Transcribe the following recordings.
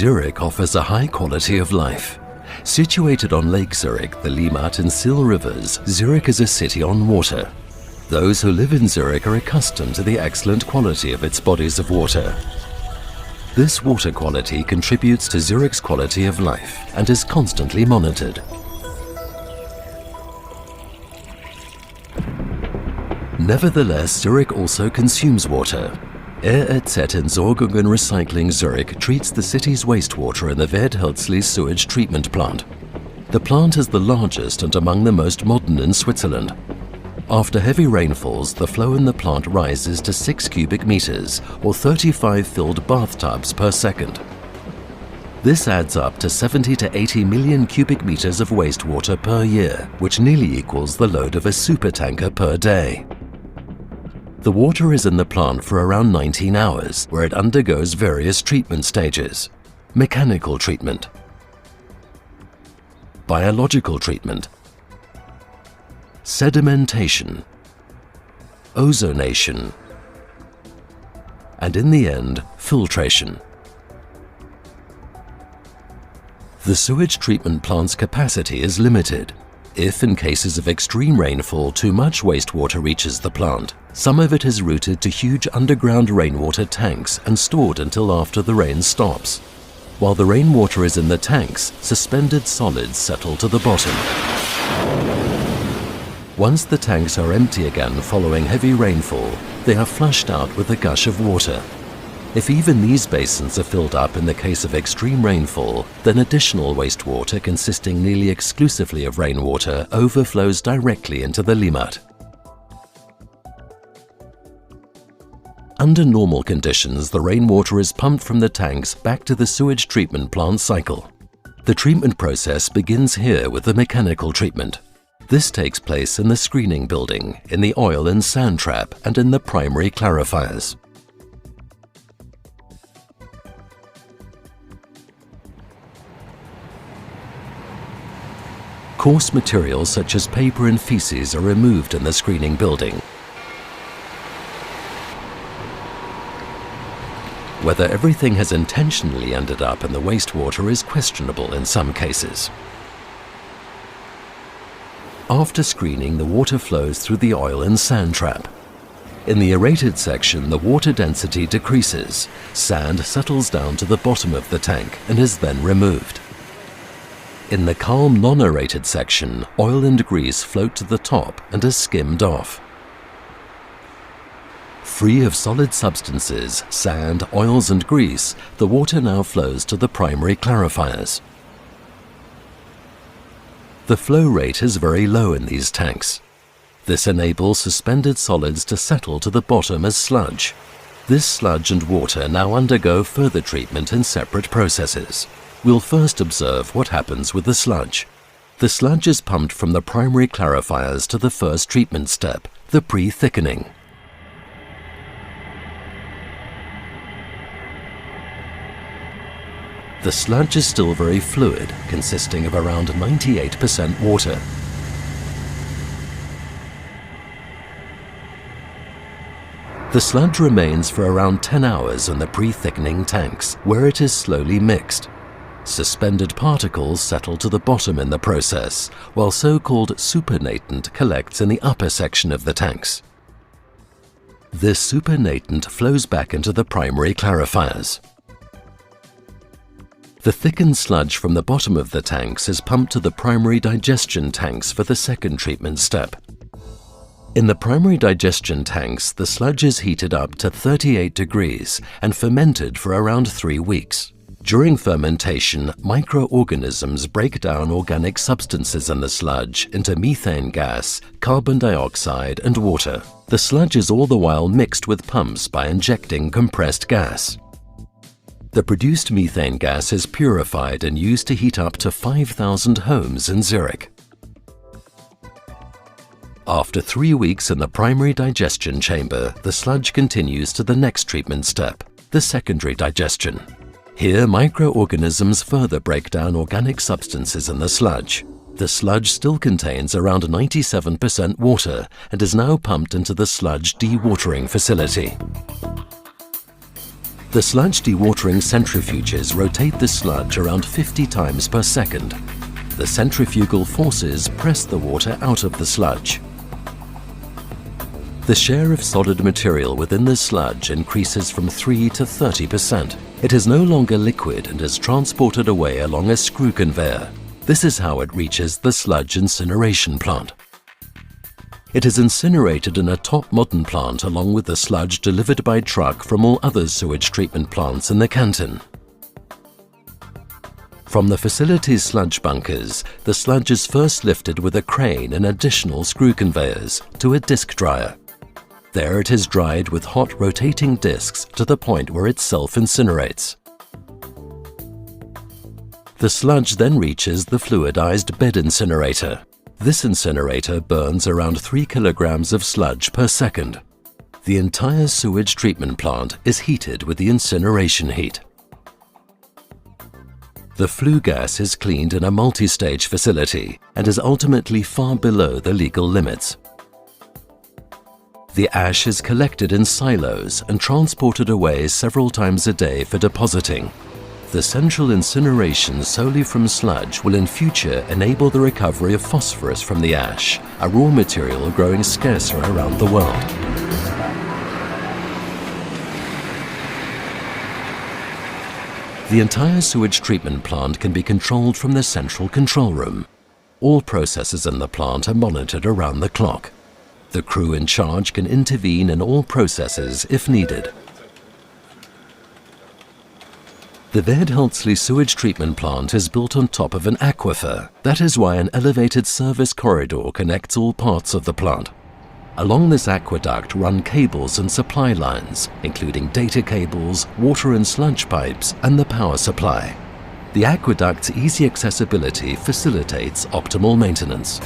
Zurich offers a high quality of life. Situated on Lake Zurich, the Limmat and Sill rivers, Zurich is a city on water. Those who live in Zurich are accustomed to the excellent quality of its bodies of water. This water quality contributes to Zurich's quality of life and is constantly monitored. Nevertheless, Zurich also consumes water. Entsorgung and Recycling Zurich treats the city's wastewater in the Werdhölzli sewage treatment plant. The plant is the largest and among the most modern in Switzerland. After heavy rainfalls, the flow in the plant rises to 6 cubic meters, or 35 filled bathtubs per second. This adds up to 70 to 80 million cubic meters of wastewater per year, which nearly equals the load of a supertanker per day. The water is in the plant for around 19 hours, where it undergoes various treatment stages. Mechanical treatment, biological treatment, sedimentation, ozonation, and in the end, filtration. The sewage treatment plant's capacity is limited. If, in cases of extreme rainfall, too much wastewater reaches the plant, some of it is routed to huge underground rainwater tanks and stored until after the rain stops. While the rainwater is in the tanks, suspended solids settle to the bottom. Once the tanks are empty again following heavy rainfall, they are flushed out with a gush of water. If even these basins are filled up in the case of extreme rainfall, then additional wastewater consisting nearly exclusively of rainwater overflows directly into the Limmat. Under normal conditions, the rainwater is pumped from the tanks back to the sewage treatment plant cycle. The treatment process begins here with the mechanical treatment. This takes place in the screening building, in the oil and sand trap, and in the primary clarifiers. Coarse materials such as paper and feces are removed in the screening building. Whether everything has intentionally ended up in the wastewater is questionable in some cases. After screening, the water flows through the oil and sand trap. In the aerated section, the water density decreases. Sand settles down to the bottom of the tank and is then removed. In the calm, non-aerated section, oil and grease float to the top and are skimmed off. Free of solid substances, sand, oils and grease, the water now flows to the primary clarifiers. The flow rate is very low in these tanks. This enables suspended solids to settle to the bottom as sludge. This sludge and water now undergo further treatment in separate processes. We'll first observe what happens with the sludge. The sludge is pumped from the primary clarifiers to the first treatment step, the pre-thickening. The sludge is still very fluid, consisting of around 98% water. The sludge remains for around 10 hours in the pre-thickening tanks, where it is slowly mixed. Suspended particles settle to the bottom in the process, while so-called supernatant collects in the upper section of the tanks. This supernatant flows back into the primary clarifiers. The thickened sludge from the bottom of the tanks is pumped to the primary digestion tanks for the second treatment step. In the primary digestion tanks, the sludge is heated up to 38 degrees and fermented for around 3 weeks. During fermentation, microorganisms break down organic substances in the sludge into methane gas, carbon dioxide, and water. The sludge is all the while mixed with pumps by injecting compressed gas. The produced methane gas is purified and used to heat up to 5,000 homes in Zurich. After 3 weeks in the primary digestion chamber, the sludge continues to the next treatment step, the secondary digestion. Here, microorganisms further break down organic substances in the sludge. The sludge still contains around 97% water and is now pumped into the sludge dewatering facility. The sludge dewatering centrifuges rotate the sludge around 50 times per second. The centrifugal forces press the water out of the sludge. The share of solid material within the sludge increases from 3 to 30%. It is no longer liquid and is transported away along a screw conveyor. This is how it reaches the sludge incineration plant. It is incinerated in a top-modern plant along with the sludge delivered by truck from all other sewage treatment plants in the canton. From the facility's sludge bunkers, the sludge is first lifted with a crane and additional screw conveyors to a disc dryer. There it is dried with hot rotating discs to the point where it self-incinerates. The sludge then reaches the fluidized bed incinerator. This incinerator burns around 3 kilograms of sludge per second. The entire sewage treatment plant is heated with the incineration heat. The flue gas is cleaned in a multi-stage facility and is ultimately far below the legal limits. The ash is collected in silos and transported away several times a day for depositing. The central incineration solely from sludge will in future enable the recovery of phosphorus from the ash, a raw material growing scarcer around the world. The entire sewage treatment plant can be controlled from the central control room. All processes in the plant are monitored around the clock. The crew in charge can intervene in all processes if needed. The Vedhelsley sewage treatment plant is built on top of an aquifer. That is why an elevated service corridor connects all parts of the plant. Along this aqueduct run cables and supply lines, including data cables, water and sludge pipes, and the power supply. The aqueduct's easy accessibility facilitates optimal maintenance.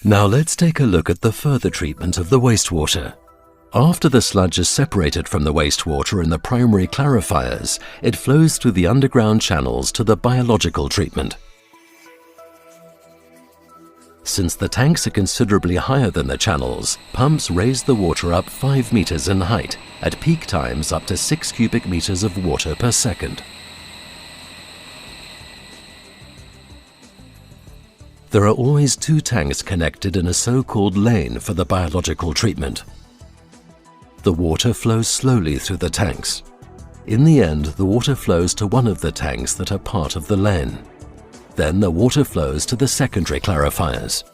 Now let's take a look at the further treatment of the wastewater. After the sludge is separated from the wastewater in the primary clarifiers, it flows through the underground channels to the biological treatment. Since the tanks are considerably higher than the channels, pumps raise the water up 5 meters in height, at peak times up to 6 cubic meters of water per second. There are always 2 tanks connected in a so-called lane for the biological treatment. The water flows slowly through the tanks. In the end, the water flows to one of the tanks that are part of the lane. Then the water flows to the secondary clarifiers.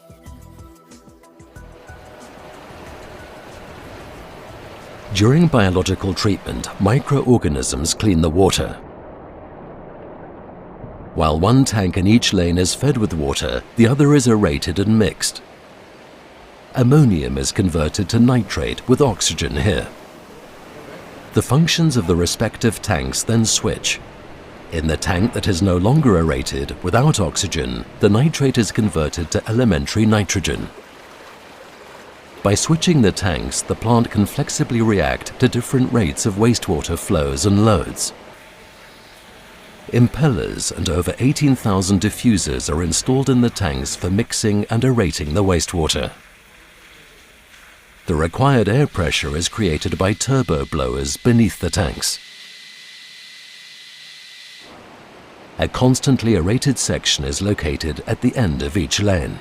During biological treatment, microorganisms clean the water. While one tank in each lane is fed with water, the other is aerated and mixed. Ammonium is converted to nitrate with oxygen here. The functions of the respective tanks then switch. In the tank that is no longer aerated, without oxygen, the nitrate is converted to elementary nitrogen. By switching the tanks, the plant can flexibly react to different rates of wastewater flows and loads. Impellers and over 18,000 diffusers are installed in the tanks for mixing and aerating the wastewater. The required air pressure is created by turbo blowers beneath the tanks. A constantly aerated section is located at the end of each lane.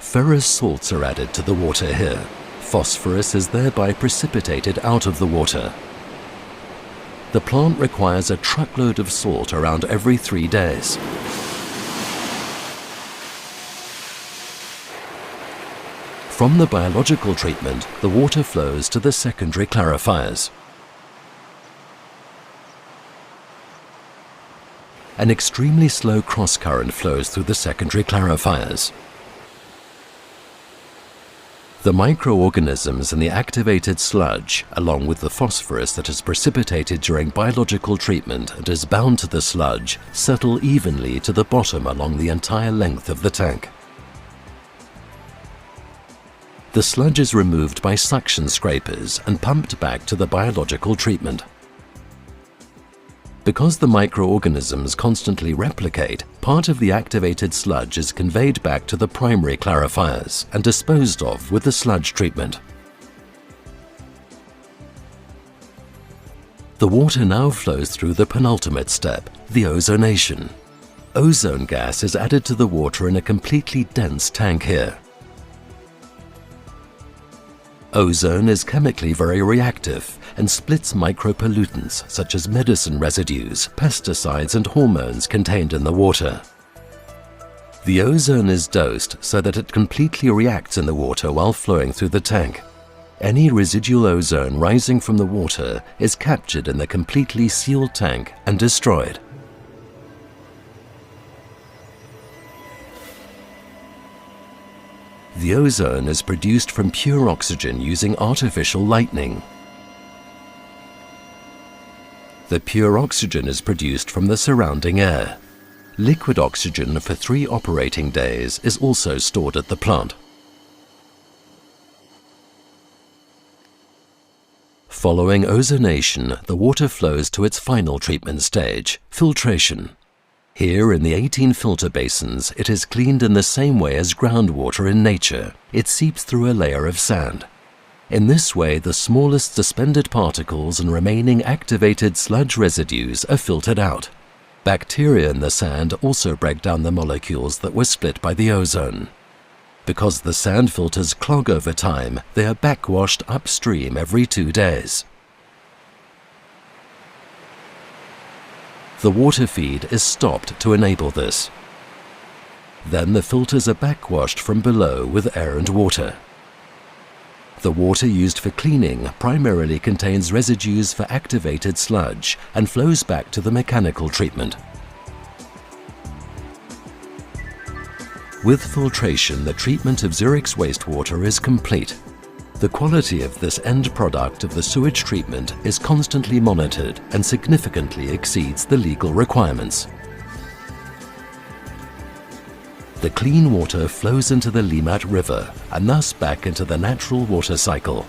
Ferrous salts are added to the water here. Phosphorus is thereby precipitated out of the water. The plant requires a truckload of salt around every 3 days. From the biological treatment, the water flows to the secondary clarifiers. An extremely slow cross-current flows through the secondary clarifiers. The microorganisms in the activated sludge, along with the phosphorus that is precipitated during biological treatment and is bound to the sludge, settle evenly to the bottom along the entire length of the tank. The sludge is removed by suction scrapers and pumped back to the biological treatment. Because the microorganisms constantly replicate, part of the activated sludge is conveyed back to the primary clarifiers and disposed of with the sludge treatment. The water now flows through the penultimate step, the ozonation. Ozone gas is added to the water in a completely dense tank here. Ozone is chemically very reactive and splits micropollutants such as medicine residues, pesticides and hormones contained in the water. The ozone is dosed so that it completely reacts in the water while flowing through the tank. Any residual ozone rising from the water is captured in the completely sealed tank and destroyed. The ozone is produced from pure oxygen using artificial lightning. The pure oxygen is produced from the surrounding air. Liquid oxygen for 3 operating days is also stored at the plant. Following ozonation, the water flows to its final treatment stage, filtration. Here in the 18 filter basins, it is cleaned in the same way as groundwater in nature. It seeps through a layer of sand. In this way, the smallest suspended particles and remaining activated sludge residues are filtered out. Bacteria in the sand also break down the molecules that were split by the ozone. Because the sand filters clog over time, they are backwashed upstream every 2 days. The water feed is stopped to enable this. Then the filters are backwashed from below with air and water. The water used for cleaning primarily contains residues for activated sludge and flows back to the mechanical treatment. With filtration, the treatment of Zurich's wastewater is complete. The quality of this end product of the sewage treatment is constantly monitored and significantly exceeds the legal requirements. The clean water flows into the Limmat River and thus back into the natural water cycle.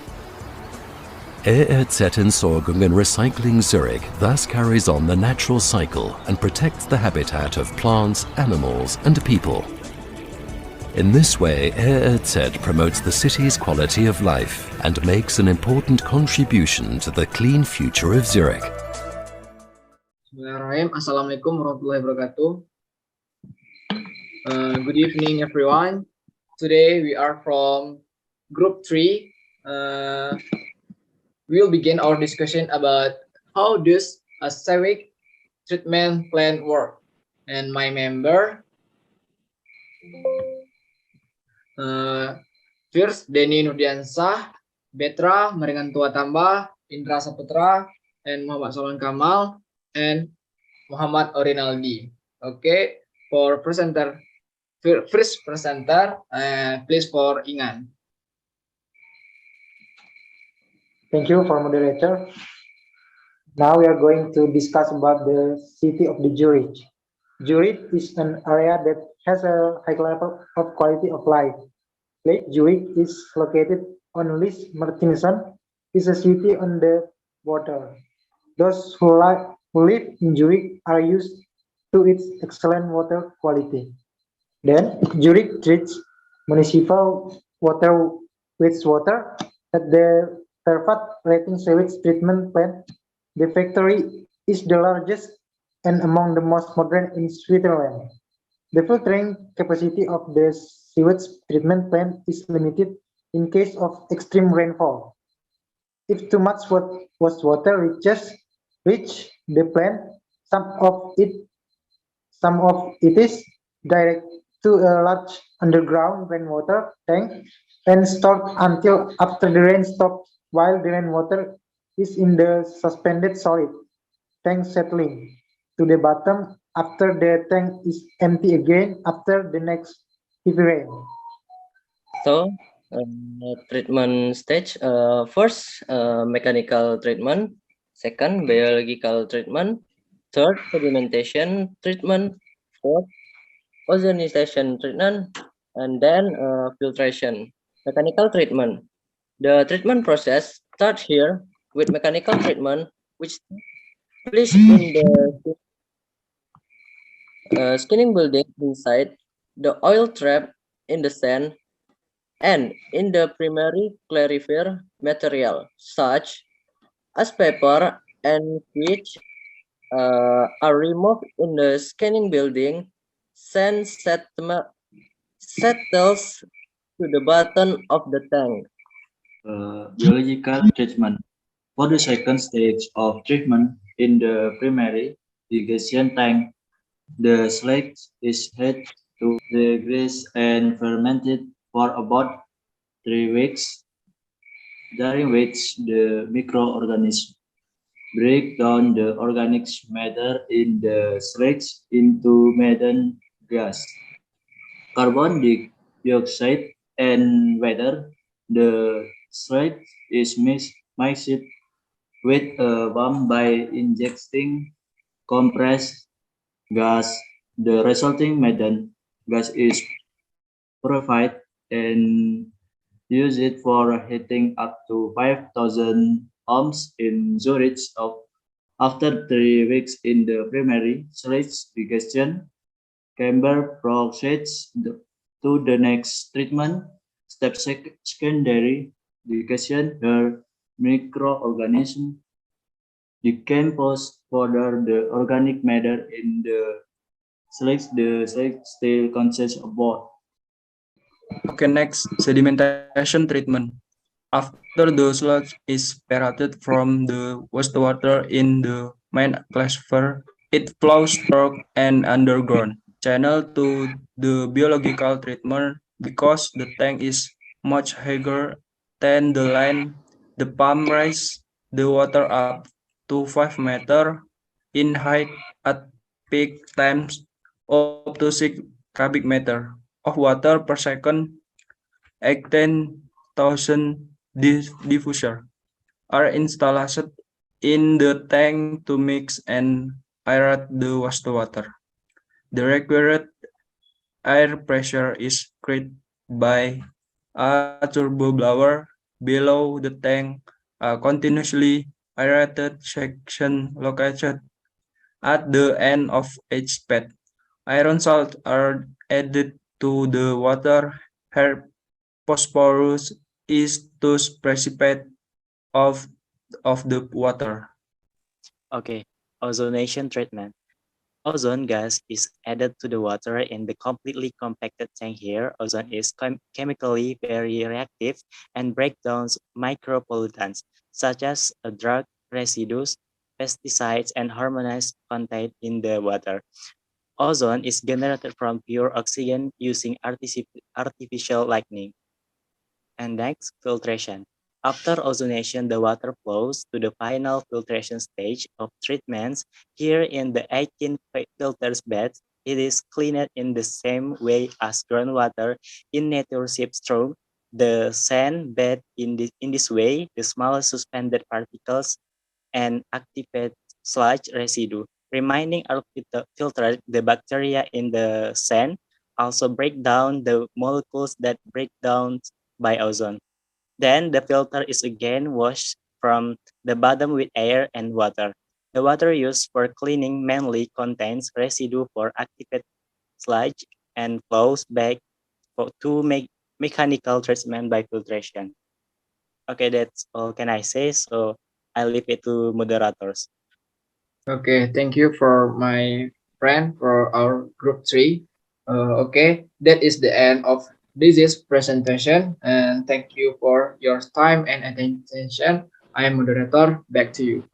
Entsorgung and Recycling Zurich thus carries on the natural cycle and protects the habitat of plants, animals and people. In this way, ERZ promotes the city's quality of life and makes an important contribution to the clean future of Zurich. Bismillahirrahmanirrahim. Assalamualaikum warahmatullahi wabarakatuh. Good evening, everyone. Today we are from Group 3. We'll begin our discussion about how does a sewage treatment plant work. And my member, first Denny Nurdiansah, Betra Maringantua Tambah, Indra Saputra, and Muhammad Solon Kamal, and Muhammad Orinaldi. Okay, for presenter, first presenter, please for Ingan. Thank you for moderator. Now we are going to discuss about the city of the Zurich. Zurich is an area that has a high level of quality of life. Lake Zurich is located on Lake Martinson, is a city on the water. Those who live in Zurich are used to its excellent water quality. Then Zurich treats municipal water wastewater at the Perfect rating sewage treatment plant. The factory is the largest and among the most modern in Switzerland. The filtering capacity of the sewage treatment plant is limited in case of extreme rainfall. If too much wastewater reach the plant, some of it is direct to a large underground rainwater tank and stored until after the rain stops, while the rainwater is in the suspended solid tank settling to the bottom after the tank is empty again after the next heavy rain. So, treatment stage, first, mechanical treatment, second, biological treatment, third, sedimentation treatment, fourth, ozonization treatment, and then filtration. Mechanical treatment. The treatment process starts here with mechanical treatment, which Please in the skinning building inside the oil trap in the sand and in the primary clarifier material such as paper and which are removed in the scanning building, sand settles to the bottom of the tank. Biological treatment. For the second stage of treatment in the primary irrigation tank, the sludge is heated to the grease and fermented for about 3 weeks, during which the microorganisms break down the organic matter in the sludge into methane gas, carbon dioxide, and whether the sludge is mixed with a pump by injecting compressed gas. The resulting methane gas is purified and used for heating up to 5,000 ohms in Zurich. After 3 weeks in the primary sludge digestion, Camber proceeds to the next treatment step, secondary digestion, where microorganisms decompose further the organic matter in the sludge. The sludge still consists of both. Okay, next, sedimentation treatment. After the sludge is separated from the wastewater in the main aquifer, it flows through an underground channel to the biological treatment because the tank is much higher than the line. The pump raises the water up to 5 meters in height at peak times up to 6 cubic meter of water per second. 18,000 diffuser are installed in the tank to mix and aerate the wastewater. The required air pressure is created by a turbo blower below the tank, a continuously aerated section located at the end of each pad. Iron salts are added to the water. Here phosphorus is to precipitate of, of the water. Okay, ozonation treatment. Ozone gas is added to the water in the completely compacted tank here. Ozone is chemically very reactive and breaks down micropollutants such as drug residues, pesticides, and hormones contained in the water. Ozone is generated from pure oxygen using artificial lighting. And next, filtration. After ozonation, the water flows to the final filtration stage of treatments. Here in the 18 filters beds, it is cleaned in the same way as groundwater in nature seeps through the sand bed. In this way, the smallest suspended particles and activate sludge residue, reminding our filter the bacteria in the sand also break down the molecules that break down by ozone. Then the filter is again washed from the bottom with air and water. The water used for cleaning mainly contains residue for activated sludge and flows back to make mechanical treatment by filtration. Okay, that's all can I say. So I leave it to moderators. Okay, thank you for my friend for our group 3. Okay, that is the end of this presentation, and thank you for your time and attention. I am moderator. Back to you.